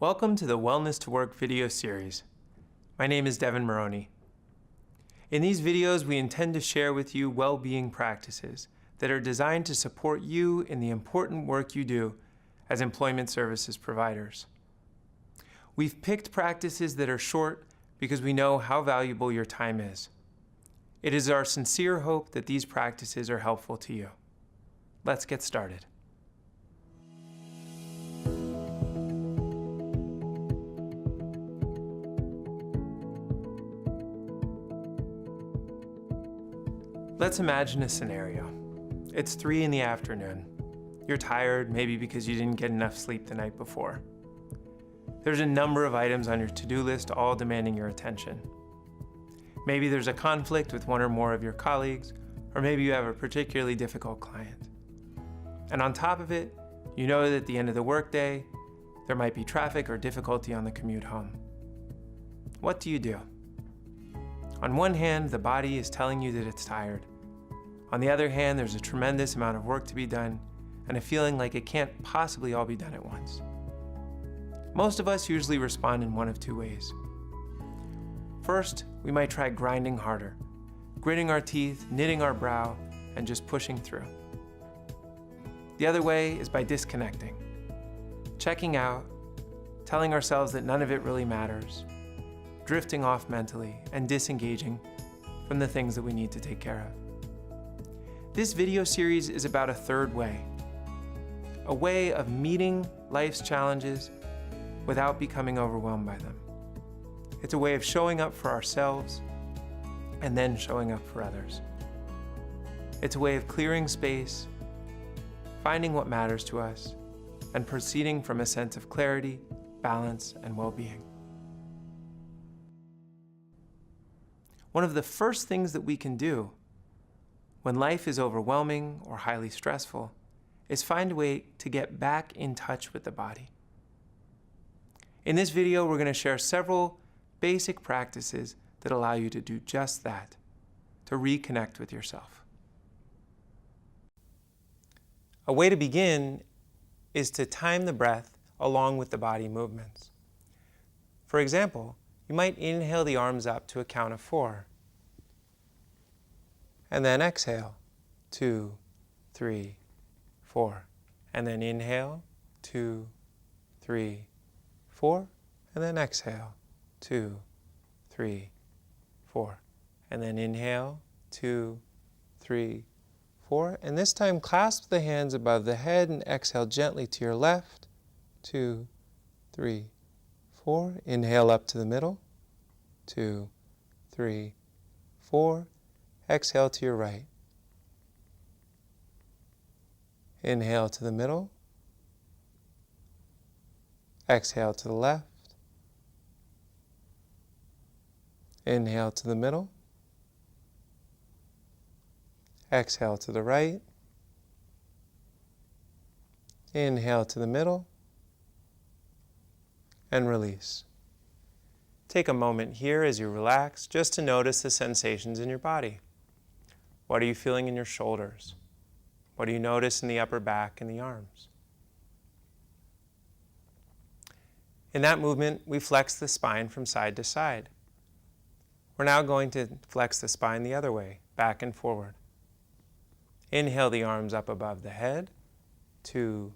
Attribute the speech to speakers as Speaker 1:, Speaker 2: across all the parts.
Speaker 1: Welcome to the Wellness to Work video series. My name is Devin Maroney. In these videos, we intend to share with you well-being practices that are designed to support you in the important work you do as employment services providers. We've picked practices that are short because we know how valuable your time is. It is our sincere hope that these practices are helpful to you. Let's get started. Let's imagine a scenario. It's 3 in the afternoon. You're tired, maybe because you didn't get enough sleep the night before. There's a number of items on your to-do list, all demanding your attention. Maybe there's a conflict with one or more of your colleagues, or maybe you have a particularly difficult client. And on top of it, you know that at the end of the workday, there might be traffic or difficulty on the commute home. What do you do? On one hand, the body is telling you that it's tired. On the other hand, there's a tremendous amount of work to be done and a feeling like it can't possibly all be done at once. Most of us usually respond in one of 2 ways. First, we might try grinding harder, gritting our teeth, knitting our brow, and just pushing through. The other way is by disconnecting, checking out, telling ourselves that none of it really matters, drifting off mentally, and disengaging from the things that we need to take care of. This video series is about a third way, a way of meeting life's challenges without becoming overwhelmed by them. It's a way of showing up for ourselves and then showing up for others. It's a way of clearing space, finding what matters to us, and proceeding from a sense of clarity, balance, and well-being. One of the first things that we can do when life is overwhelming or highly stressful is find a way to get back in touch with the body. In this video, we're going to share several basic practices that allow you to do just that, to reconnect with yourself. A way to begin is to time the breath along with the body movements. For example, you might inhale the arms up to a count of 4. And then exhale, 2, 3, 4. And then inhale, 2, 3, 4. And then exhale, 2, 3, 4. And then inhale, 2, 3, 4. And this time clasp the hands above the head and exhale gently to your left, 2, 3, 4. Inhale up to the middle, 2, 3, 4. Exhale to your right. Inhale to the middle. Exhale to the left. Inhale to the middle. Exhale to the right. Inhale to the middle. And release. Take a moment here as you relax just to notice the sensations in your body. What are you feeling in your shoulders? What do you notice in the upper back and the arms? In that movement, we flex the spine from side to side. We're now going to flex the spine the other way, back and forward. Inhale the arms up above the head, 2,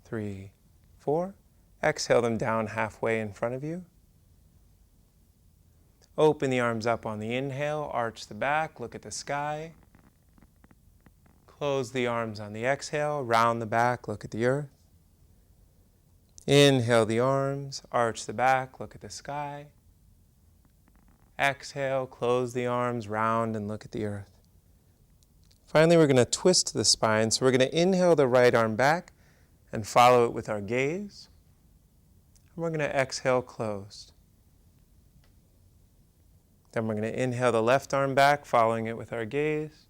Speaker 1: 3, 4. Exhale them down halfway in front of you. Open the arms up on the inhale, arch the back, look at the sky. Close the arms on the exhale, round the back, look at the earth. Inhale the arms, arch the back, look at the sky. Exhale, close the arms, round and look at the earth. Finally, we're going to twist the spine. So we're going to inhale the right arm back and follow it with our gaze. And we're going to exhale closed. Then we're going to inhale the left arm back, following it with our gaze.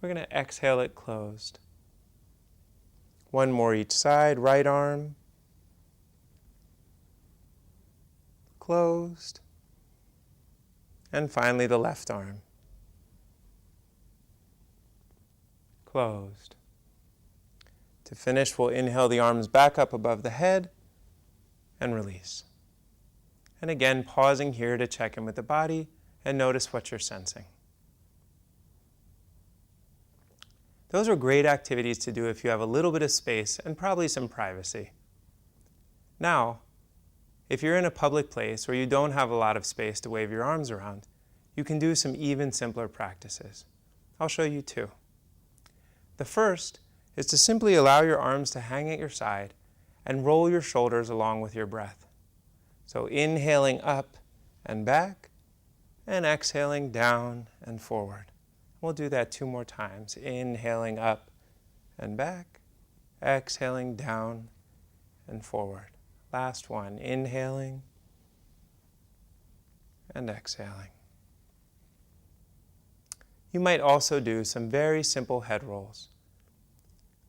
Speaker 1: We're going to exhale it closed. One more each side, right arm, closed, And finally, the left arm. Closed. To finish, we'll inhale the arms back up above the head and release. And again, pausing here to check in with the body and notice what you're sensing. Those are great activities to do if you have a little bit of space and probably some privacy. Now, if you're in a public place where you don't have a lot of space to wave your arms around, you can do some even simpler practices. I'll show you two. The first is to simply allow your arms to hang at your side and roll your shoulders along with your breath. So inhaling up and back, and exhaling down and forward. We'll do that 2 more times. Inhaling up and back, exhaling down and forward. Last one, inhaling and exhaling. You might also do some very simple head rolls.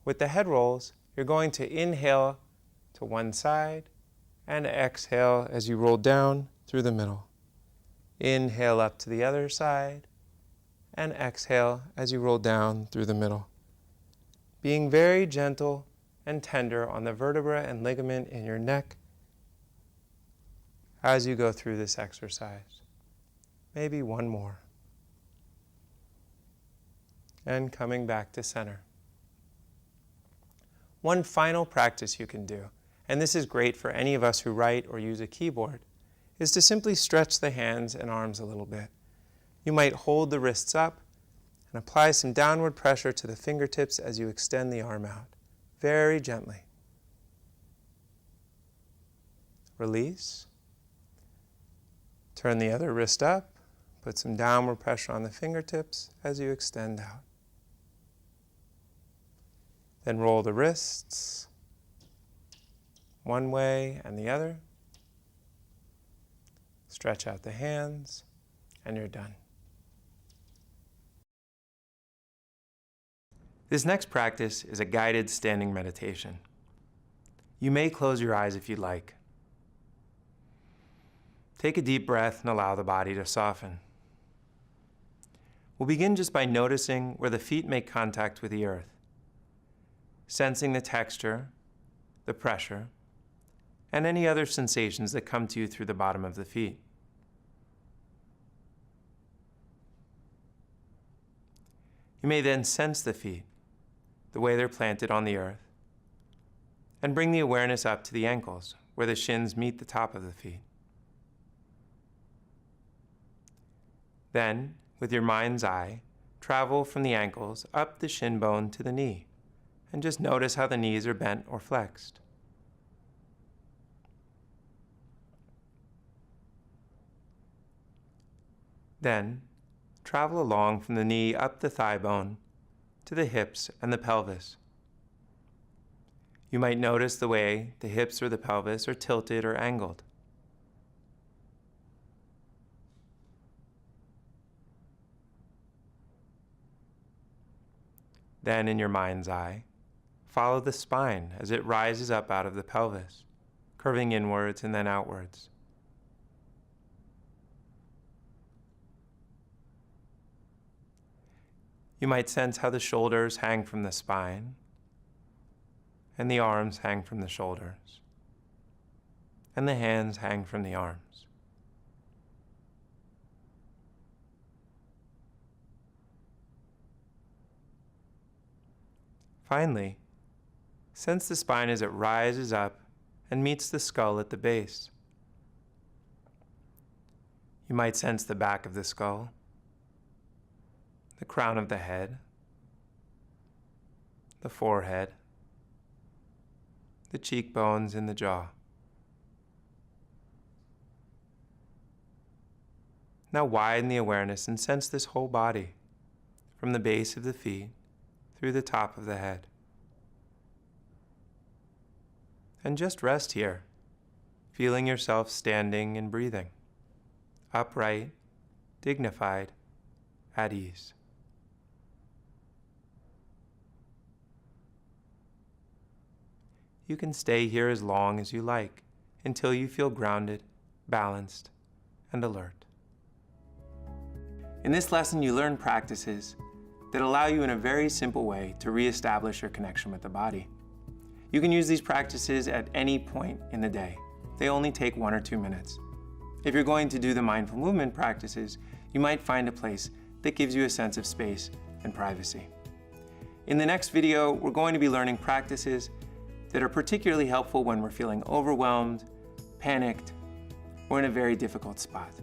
Speaker 1: With the head rolls, you're going to inhale to one side and exhale as you roll down through the middle. Inhale up to the other side and exhale as you roll down through the middle. Being very gentle and tender on the vertebra and ligament in your neck as you go through this exercise. Maybe one more. And coming back to center. One final practice you can do, and this is great for any of us who write or use a keyboard, is to simply stretch the hands and arms a little bit. You might hold the wrists up and apply some downward pressure to the fingertips as you extend the arm out, very gently. Release. Turn the other wrist up, put some downward pressure on the fingertips as you extend out. Then roll the wrists one way and the other. Stretch out the hands, and you're done. This next practice is a guided standing meditation. You may close your eyes if you'd like. Take a deep breath and allow the body to soften. We'll begin just by noticing where the feet make contact with the earth, sensing the texture, the pressure, and any other sensations that come to you through the bottom of the feet. You may then sense the feet, the way they're planted on the earth, and bring the awareness up to the ankles, where the shins meet the top of the feet. Then, with your mind's eye, travel from the ankles up the shin bone to the knee, and just notice how the knees are bent or flexed. Then, travel along from the knee up the thigh bone to the hips and the pelvis. You might notice the way the hips or the pelvis are tilted or angled. Then, in your mind's eye, follow the spine as it rises up out of the pelvis, curving inwards and then outwards. You might sense how the shoulders hang from the spine, and the arms hang from the shoulders, and the hands hang from the arms. Finally, sense the spine as it rises up and meets the skull at the base. You might sense the back of the skull, the crown of the head, the forehead, the cheekbones, and the jaw. Now widen the awareness and sense this whole body, from the base of the feet through the top of the head. And just rest here, feeling yourself standing and breathing, upright, dignified, at ease. You can stay here as long as you like, until you feel grounded, balanced, and alert. In this lesson, you learn practices that allow you in a very simple way to reestablish your connection with the body. You can use these practices at any point in the day. They only take 1 or 2 minutes. If you're going to do the mindful movement practices, you might find a place that gives you a sense of space and privacy. In the next video, we're going to be learning practices that are particularly helpful when we're feeling overwhelmed, panicked, or in a very difficult spot.